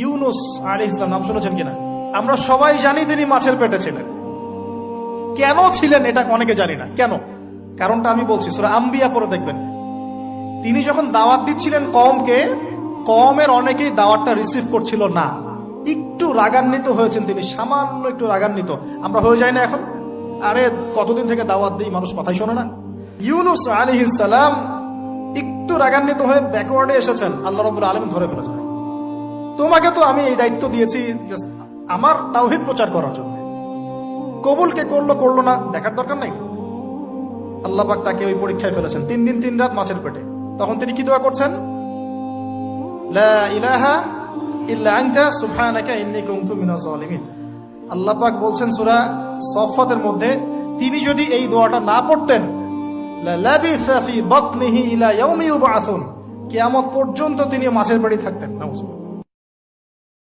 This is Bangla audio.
ইউনুস আলাইহিস সালাম নাম শুনেছেন কিনা? আমরা সবাই জানি তিনি মাছের পেটে ছিলেন। কেন ছিলেন এটা অনেকে জানি না। কেন? কারণটা আমি বলছি, সূরা আম্বিয়া পড়ে দেখবেন। তিনি যখন দাওয়াত দিচ্ছিলেন কওমকে, কওমের অনেকেই দাওয়াতটা রিসিভ করছিল না। একটু রাগান্বিত হয়েছেন তিনি, সামান্য একটু রাগান্বিত। আমরা হয়ে যাই না এখন? আরে কতদিন থেকে দাওয়াত দিই, মানুষ কথাই শোনে না। ইউনুস আলাইহিস সালাম একটু রাগান্বিত হয়ে ব্যাকওয়ার্ডে এসেছেন। আল্লাহ রাব্বুল আলামিন ধরে ফেলেছেন, তোমাকে তো আমি এই দায়িত্ব দিয়েছি আমার তাওহীদ প্রচার করার জন্য। কবুল কে করলো করলো না দেখার দরকার নাই। আল্লাহ পাক তাকে ওই পরীক্ষায় ফেলেছেন, 3 দিন 3 রাত মাছের পেটে। তখন তিনি কি দোয়া করছেন? লা ইলাহা ইল্লা আনতা সুবহানাকা ইন্নী কুনতু মিনাজ জালিমিন। আল্লাহ পাক বলছেন সূরা সফফাতের মধ্যে, তিনি যদি এই দোয়াটা না পড়তেন, লা লাবিসা ফি বাতনিহি ইলা ইয়াউমি ইউবআসুন, কিয়ামত পর্যন্ত তিনি মাছের পেটে থাকতেন। নাউজুবিল্লাহ।